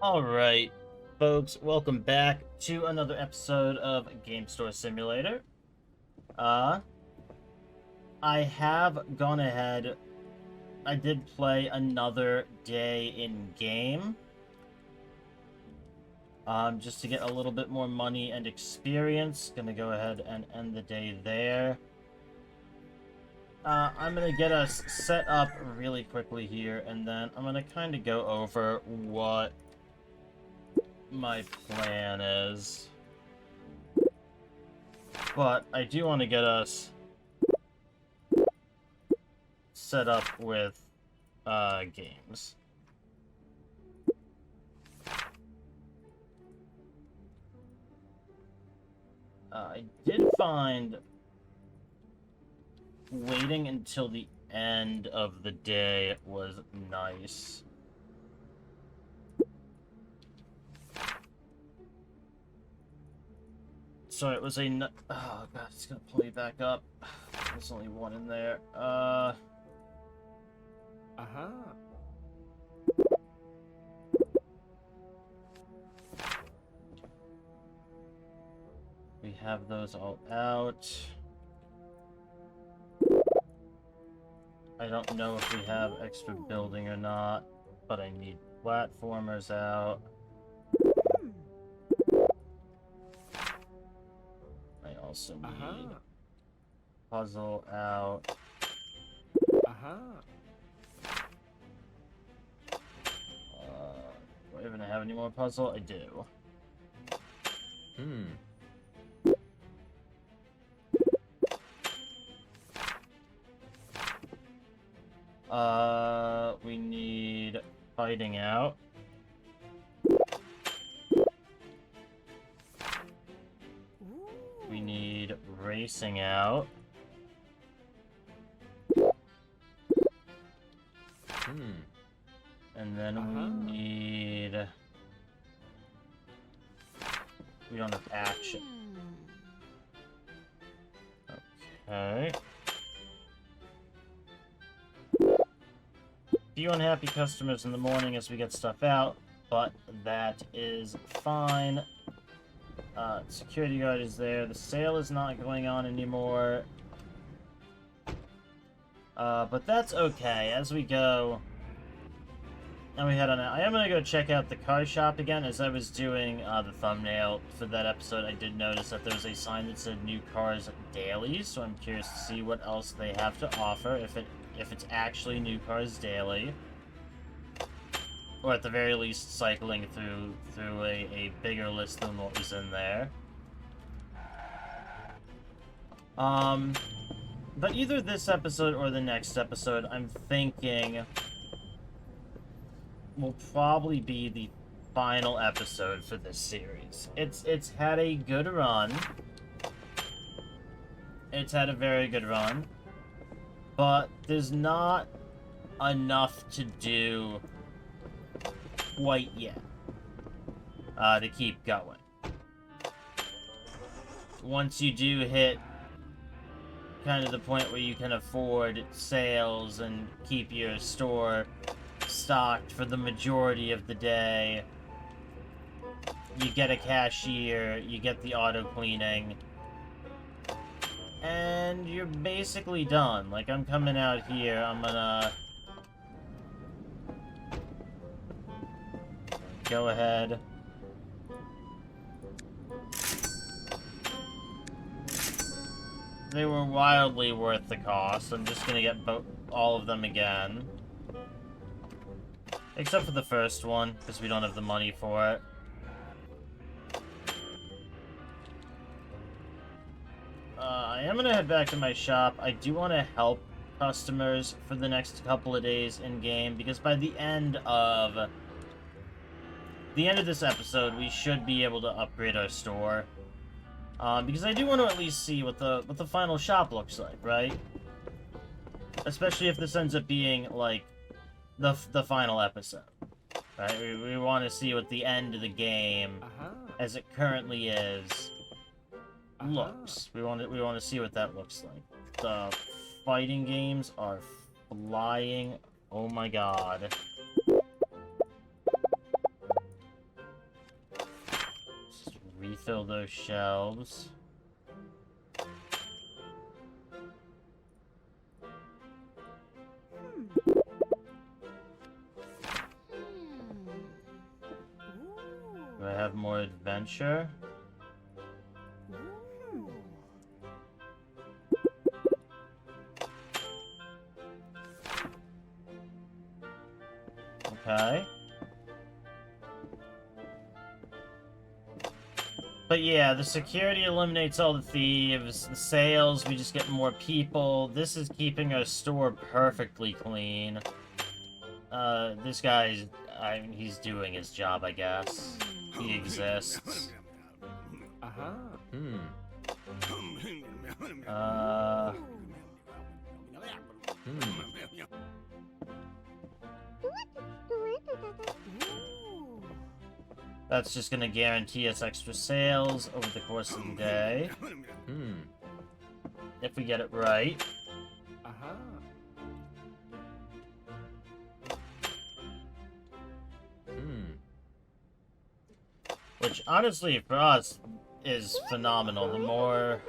Alright, folks, welcome back to another episode of Game Store Simulator. I have gone ahead. I did play another day in game. Just to get a little bit more money and experience. Gonna go ahead and end the day there. I'm gonna get us set up really quickly here, and then I'm gonna kind of go over what my plan is. But I do want to get us set up with games. I did find waiting until the end of the day was nice. So it was a... Oh god, it's gonna pull you back up. There's only one in there. We have those all out. I don't know if we have extra building or not, but I need platformers out. I also need puzzle out. Do I even have any more puzzle? I do. We need fighting out. We need racing out. And then we need... We don't have action. Okay. Few unhappy customers in the morning as we get stuff out, but that is fine. Security guard is there. The sale is not going on anymore. But that's okay. As we go... And we head on out. I am going to go check out the car shop again. As I was doing the thumbnail for that episode, I did notice that there was a sign that said New Cars Daily, so I'm curious to see what else they have to offer, if it's actually New Cars Daily. Or at the very least, cycling through a bigger list than what was in there. But either this episode or the next episode, I'm thinking... will probably be the final episode for this series. It's had a good run. It's had a very good run. But there's not enough to do quite yet to keep going. Once you do hit kind of the point where you can afford sales and keep your store stocked for the majority of the day, you get a cashier, you get the auto cleaning, and you're basically done. Like, I'm coming out here, I'm gonna go ahead. They were wildly worth the cost. I'm just gonna get all of them again. Except for the first one, because we don't have the money for it. I am gonna head back to my shop. I do want to help customers for the next couple of days in-game, because by the end of this episode, we should be able to upgrade our store. Because I do want to at least see what the final shop looks like, right? Especially if this ends up being, like, the final episode, right? We want to see what the end of the game, as it currently is, looks. We want to see what that looks like. The fighting games are flying. Oh my god. refill those shelves. Do I have more adventure? Okay. But yeah, the security eliminates all the thieves. The sales, we just get more people. This is keeping our store perfectly clean. This guy's... he's doing his job, I guess. He exists. That's just gonna guarantee us extra sales over the course of the day. If we get it right. Which, honestly, for us, is phenomenal. The more...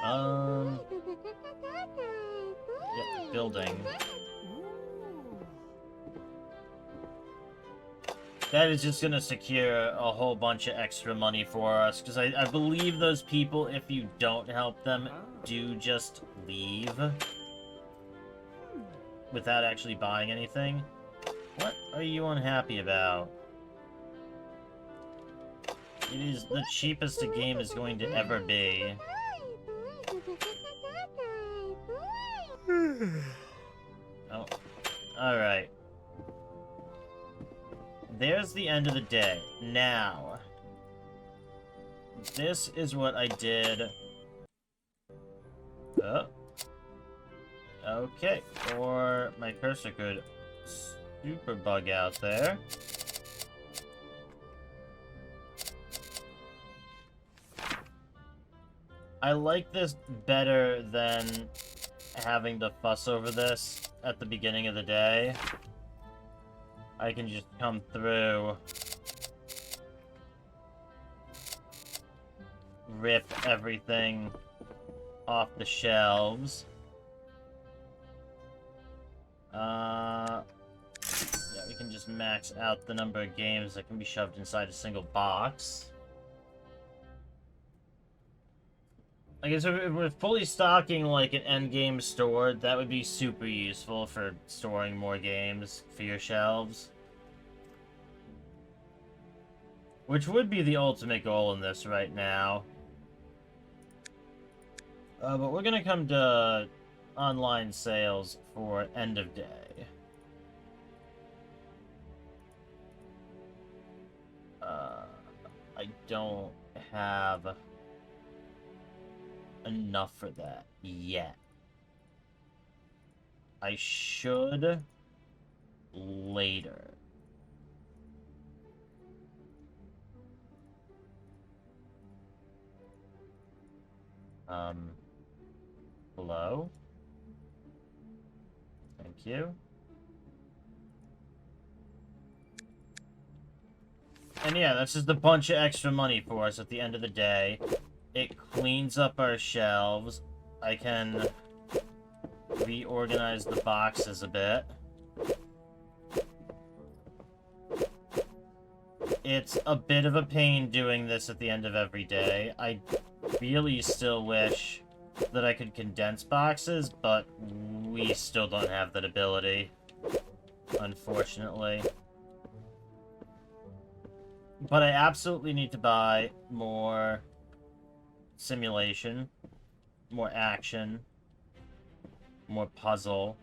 yeah, building. That is just gonna secure a whole bunch of extra money for us, because I believe those people, if you don't help them, do just leave. Without actually buying anything. What are you unhappy about? It is the cheapest a game is going to ever be. Oh, alright. There's the end of the day. Now, this is what I did. Oh. Okay, or my cursor could super bug out there. I like this better than having to fuss over this at the beginning of the day. I can just come through, rip everything off the shelves. Yeah, we can just max out the number of games that can be shoved inside a single box. I guess if we're fully stocking, like, an endgame store, that would be super useful for storing more games for your shelves. Which would be the ultimate goal in this right now. But we're gonna come to online sales for end of day. I don't have enough for that yet. I should later. Hello? Thank you. And yeah, that's just a bunch of extra money for us at the end of the day. It cleans up our shelves. I can reorganize the boxes a bit. It's a bit of a pain doing this at the end of every day. I really still wish that I could condense boxes, but we still don't have that ability, unfortunately. But I absolutely need to buy more simulation, more action, more puzzle.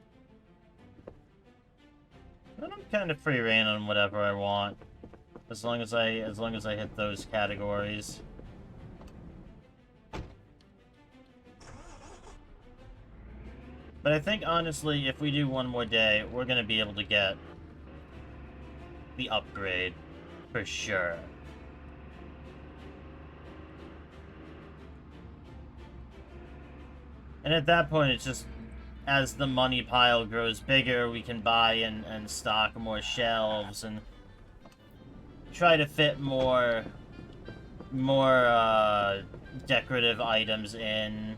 And I'm kind of free reign on whatever I want, as long as I hit those categories. But I think, honestly, if we do one more day, we're gonna be able to get the upgrade, for sure. And at that point, it's just, as the money pile grows bigger, we can buy and stock more shelves and try to fit more more decorative items in.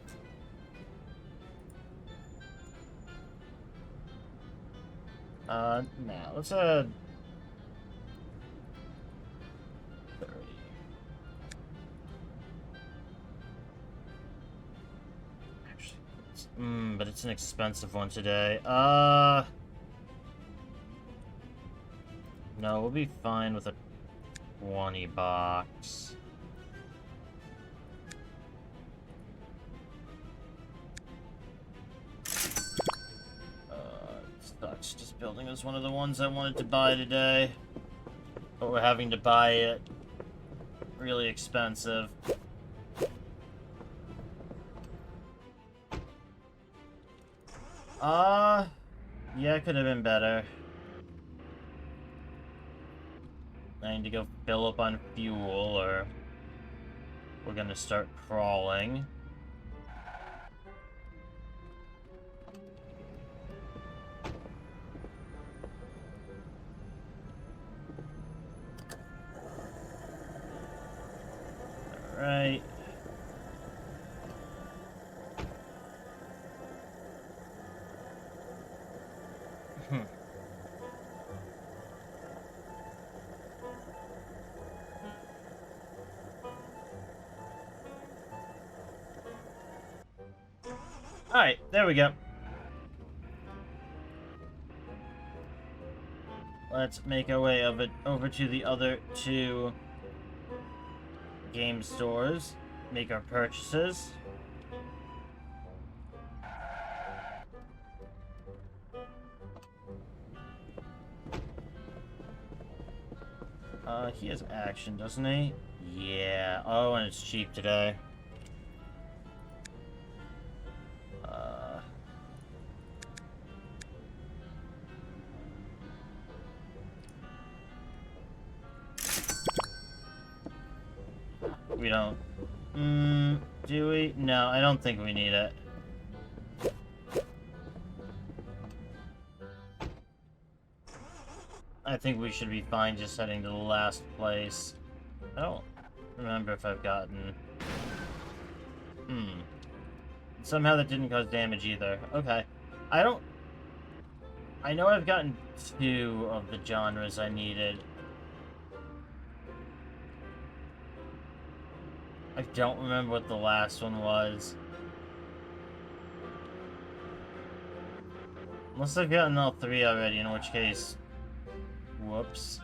Now, let's add 30. Actually, but it's an expensive one today. No, we'll be fine with a 20 box. Sucks. Just building was one of the ones I wanted to buy today. But we're having to buy it really expensive. Yeah, it could have been better. I need to go fill up on fuel, or we're gonna start crawling. Alright. Alright, there we go. Let's make our way over to the other two game stores. Make our purchases. He has action, doesn't he? Yeah. Oh, and it's cheap today. We don't. Do we? No, I don't think we need it. I think we should be fine just heading to the last place. I don't remember if I've gotten... Somehow that didn't cause damage either. Okay. I know I've gotten 2 of the genres I needed. I don't remember what the last one was. Unless I've gotten all 3 already, in which case... Whoops.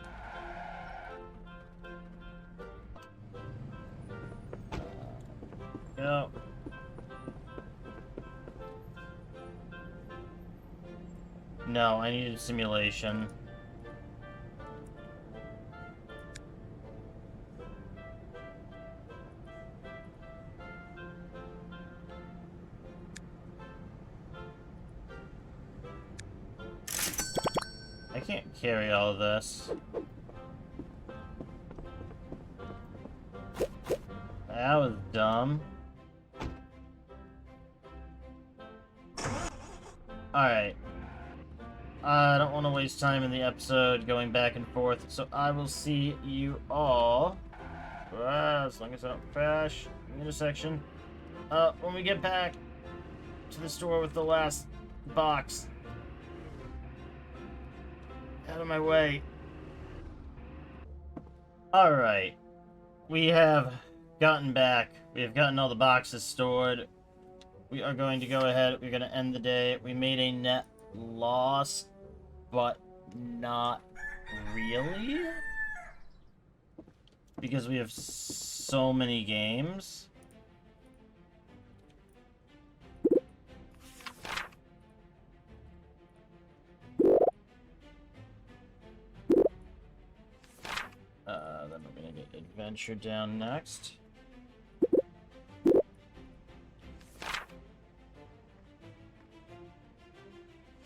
Go. No, I needed simulation. I can't carry all of this. That was dumb. Alright. I don't want to waste time in the episode going back and forth, so I will see you all, as long as I don't crash the intersection, when we get back to the store with the last box. Out of my way. Alright. We have gotten back. We have gotten all the boxes stored. We are going to go ahead. We're going to end the day. We made a net loss, but not really. Because we have so many games. Then we're gonna get Adventure down next.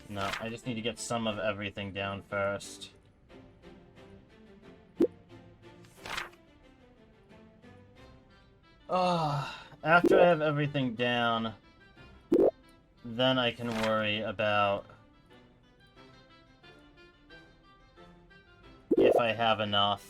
No, I just need to get some of everything down first. After I have everything down, then I can worry about if I have enough.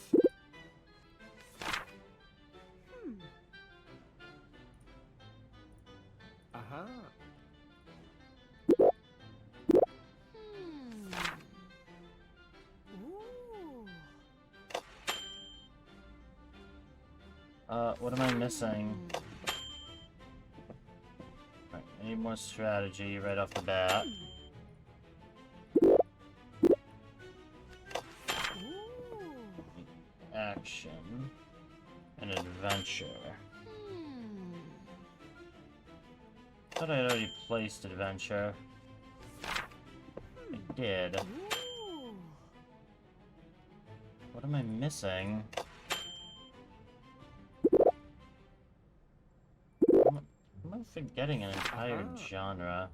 What am I missing? Right, I need more strategy right off the bat. Action and adventure. Thought I had already placed adventure. I did. What am I missing? Am I forgetting an entire genre?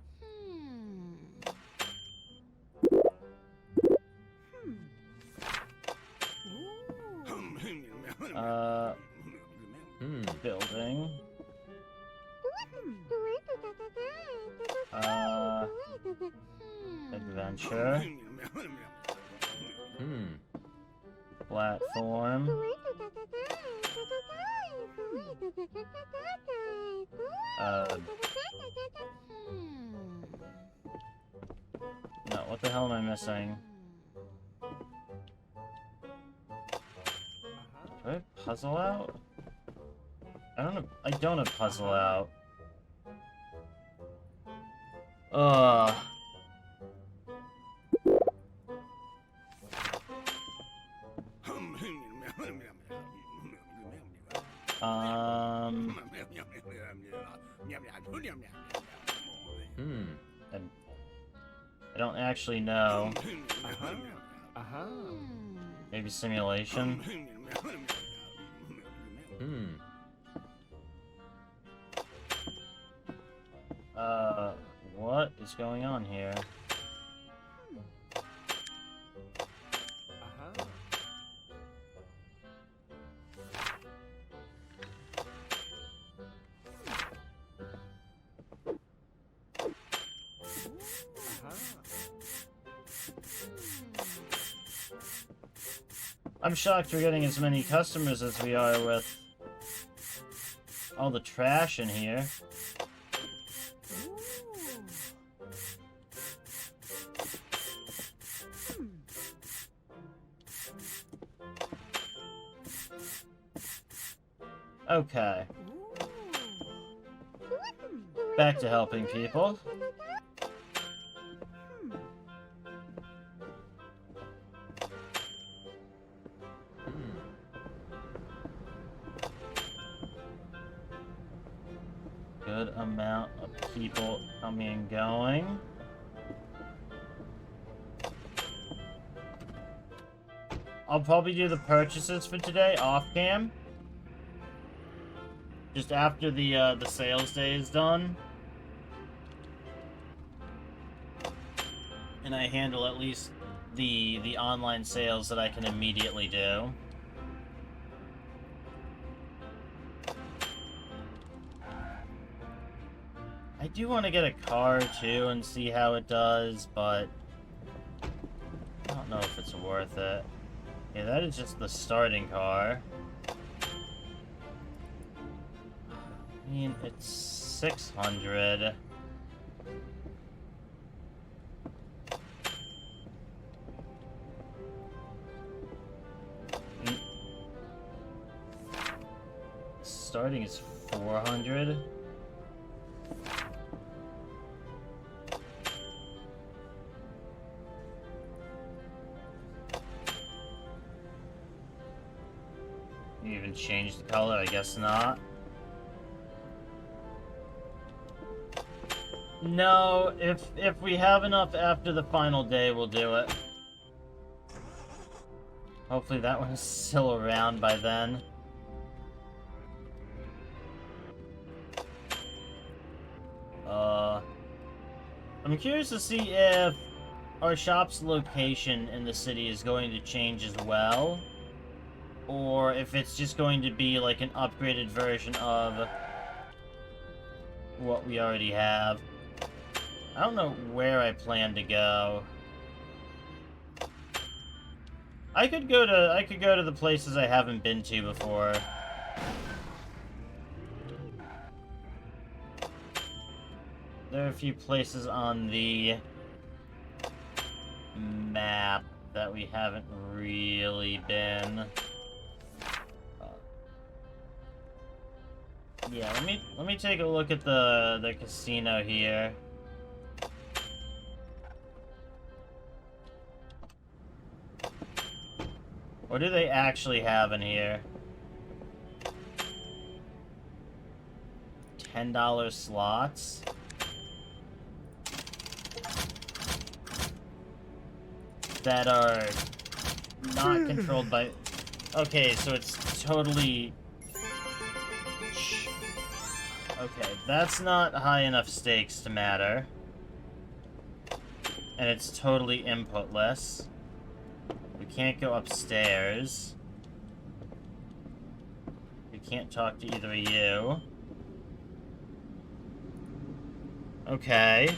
Building. Adventure. Platform. No, what the hell am I missing? Do I have puzzle out? I don't have puzzle out. Ugh. I don't actually know. Maybe simulation? What is going on here? I'm shocked we're getting as many customers as we are with all the trash in here. Okay. Back to helping people. Good amount of people coming and going. I'll probably do the purchases for today off cam. Just after the sales day is done. And I handle at least the online sales that I can immediately do. I do want to get a car too and see how it does, but I don't know if it's worth it. Yeah, that is just the starting car. I mean, it's 600. Starting is 400. You even change the color? I guess not. No, if we have enough after the final day, we'll do it. Hopefully that one's still around by then. I'm curious to see if our shop's location in the city is going to change as well, or if it's just going to be like an upgraded version of what we already have. I don't know where I plan to go. I could go to the places I haven't been to before. there are a few places on the map that we haven't really been. Yeah, let me take a look at the casino here. What do they actually have in here? $10 slots? That are not controlled by... Okay, so it's totally... Okay, that's not high enough stakes to matter. And it's totally inputless. We can't go upstairs. We can't talk to either of you. Okay.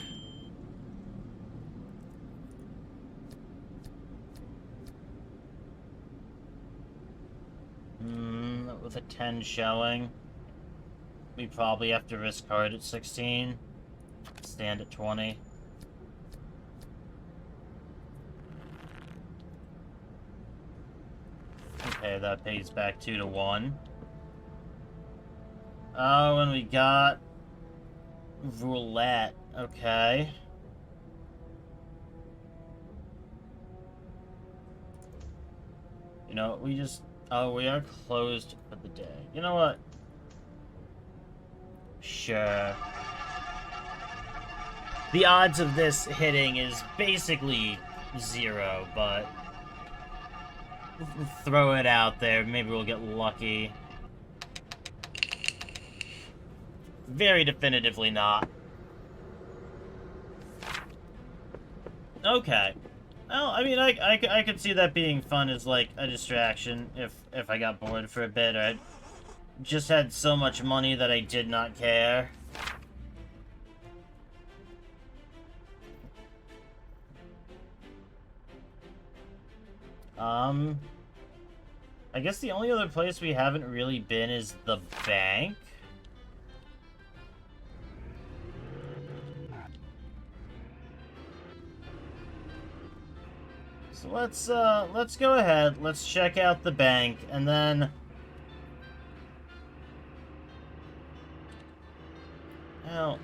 With a 10 showing. We probably have to risk card at 16. Stand at 20. Okay, that pays back 2 to 1. Oh, and we got roulette. Okay. You know, we just... Oh, we are closed for the day. You know what? Sure. The odds of this hitting is basically 0, but... Throw it out there. Maybe we'll get lucky. Very definitively not. Okay. Well, I mean, I could see that being fun as, like, a distraction if I got bored for a bit, or I just had so much money that I did not care. I guess the only other place we haven't really been is the bank. So let's go ahead, let's check out the bank, and then... Well,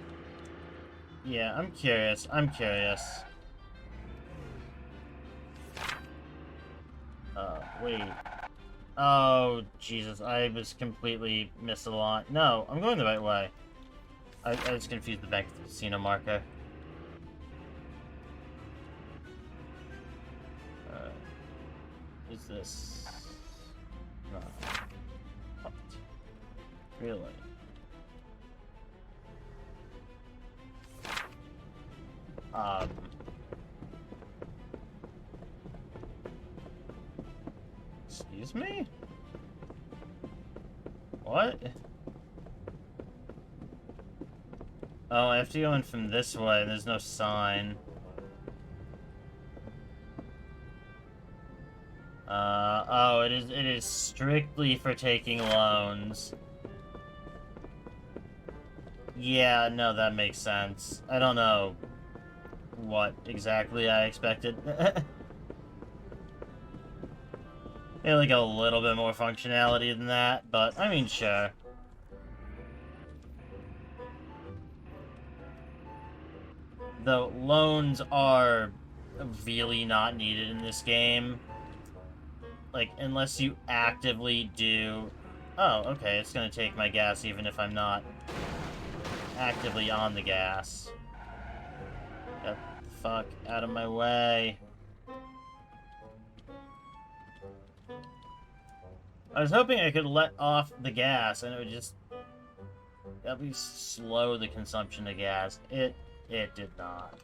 yeah, I'm curious. Wait. Oh, Jesus, I was completely misaligned. No, I'm going the right way. I just confused the bank with the casino marker. Is this... No. What? Really? Excuse me? What? Oh, I have to go in from this way. There's no sign. Oh, it is strictly for taking loans. Yeah, no, that makes sense. I don't know what exactly I expected. Maybe like a little bit more functionality than that, but I mean, sure. Though loans are really not needed in this game. Like, unless you actively do... Oh, okay, it's gonna take my gas even if I'm not actively on the gas. Get the fuck out of my way. I was hoping I could let off the gas and it would just at least slow the consumption of gas. It did not.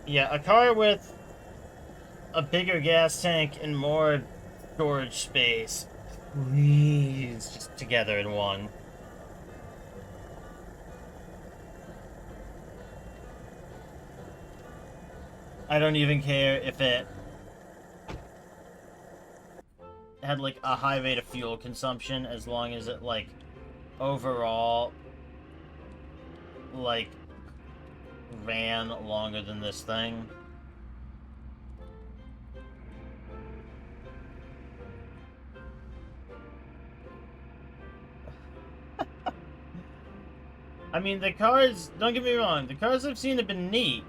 Yeah, a car with a bigger gas tank and more storage space. Please, just together in one. I don't even care if it had like a high rate of fuel consumption, as long as it like overall like ran longer than this thing. I mean, the cars, don't get me wrong, the cars I've seen have been neat.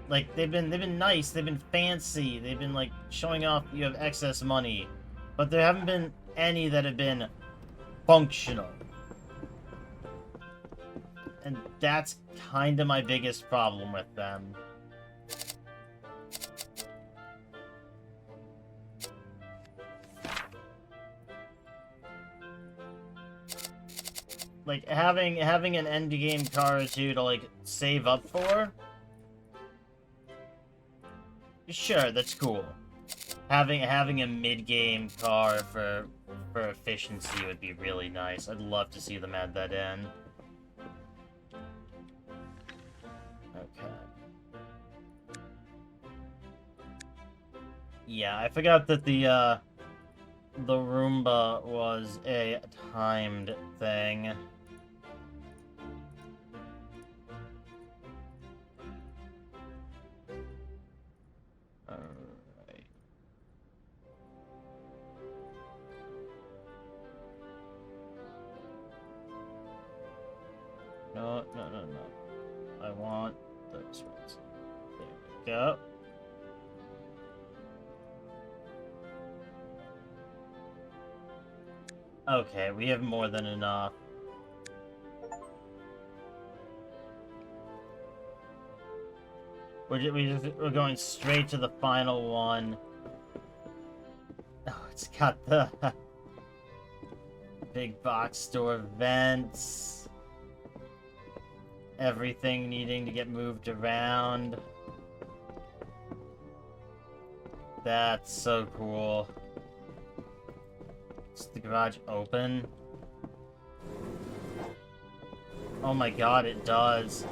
Like, they've been nice, they've been fancy, they've been, like, showing off you have excess money. But there haven't been any that have been functional. And that's kind of my biggest problem with them. Like, having an endgame car or two to, like, save up for? Sure, that's cool. Having a mid-game car for efficiency would be really nice. I'd love to see them add that in. Okay. Yeah, I forgot that the Roomba was a timed thing. Alright. No. I want those ones. There we go. Okay, we have more than enough. We're going straight to the final one. Oh, it's got the big box store vents. Everything needing to get moved around. That's so cool. Is the garage open? Oh my god, it does.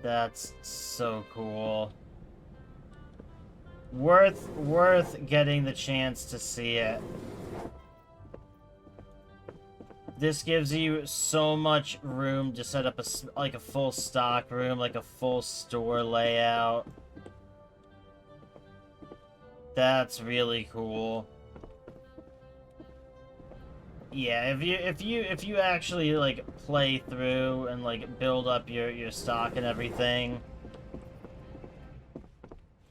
That's so cool. Worth getting the chance to see it. This gives you so much room to set up a full stock room, like a full store layout. That's really cool. Yeah, if you actually like play through and like build up your stock and everything.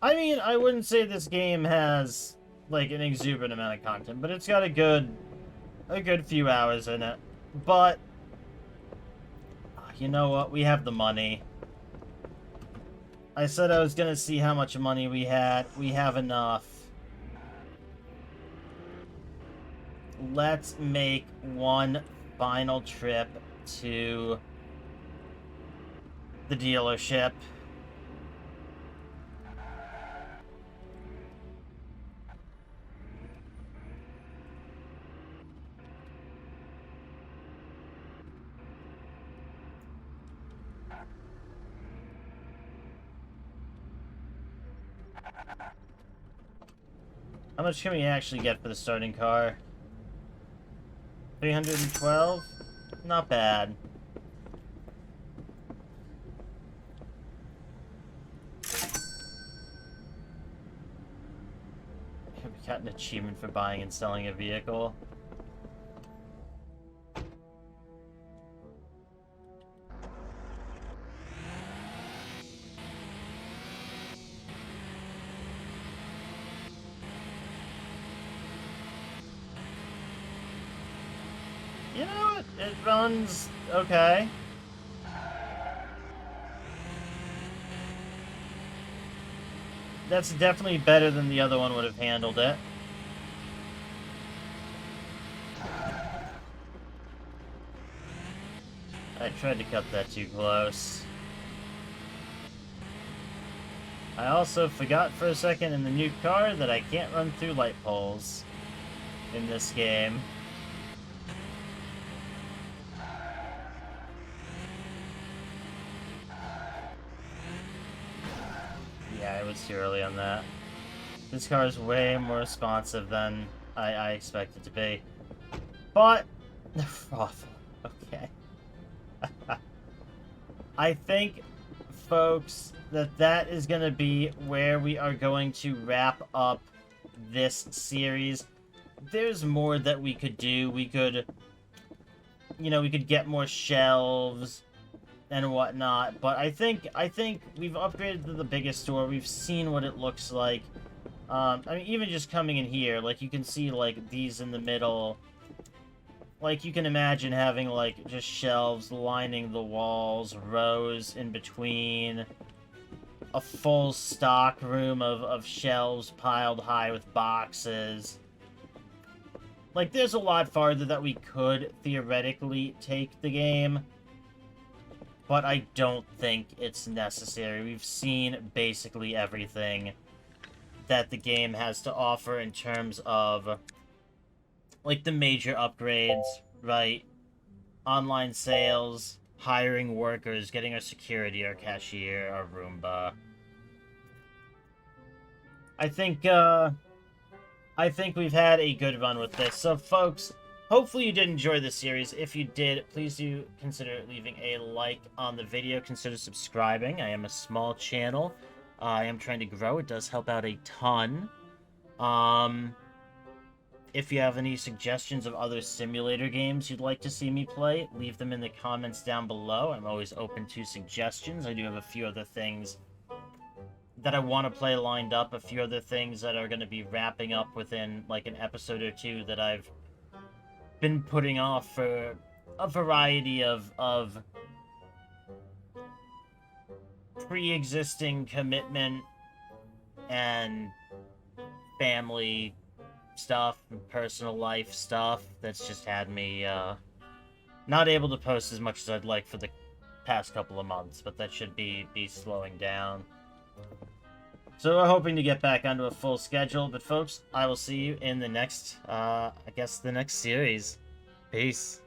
I mean, I wouldn't say this game has like an exuberant amount of content, but it's got a good few hours in it. But you know what? We have the money. I said I was gonna see how much money we had. We have enough. Let's make one final trip to the dealership. How much can we actually get for the starting car? 312? Not bad. We got an achievement for buying and selling a vehicle. You know what? It runs okay. That's definitely better than the other one would have handled it. I tried to cut that too close. I also forgot for a second in the new car that I can't run through light poles in this game. was too early on that. This car is way more responsive than I expected to be. But, awful. Okay. I think, folks, that is going to be where we are going to wrap up this series. There's more that we could do. We could, we could get more shelves and whatnot, but I think we've upgraded to the biggest store. We've seen what it looks like. I mean, even just coming in here, like, you can see, like, these in the middle. Like, you can imagine having, like, just shelves lining the walls, rows in between, a full stock room of shelves piled high with boxes. Like, there's a lot farther that we could theoretically take the game, but I don't think it's necessary. We've seen basically everything that the game has to offer in terms of, like, the major upgrades, right? Online sales, hiring workers, getting our security, our cashier, our Roomba. I think we've had a good run with this. So, folks, hopefully you did enjoy this series. If you did, please do consider leaving a like on the video. Consider subscribing. I am a small channel. I am trying to grow. It does help out a ton. If you have any suggestions of other simulator games you'd like to see me play, leave them in the comments down below. I'm always open to suggestions. I do have a few other things that I want to play lined up, a few other things that are going to be wrapping up within, like, an episode or two that I've been putting off for a variety of pre-existing commitment and family stuff and personal life stuff that's just had me not able to post as much as I'd like for the past couple of months, but that should be slowing down. So we're hoping to get back onto a full schedule, but folks, I will see you in the next, I guess the next series. Peace.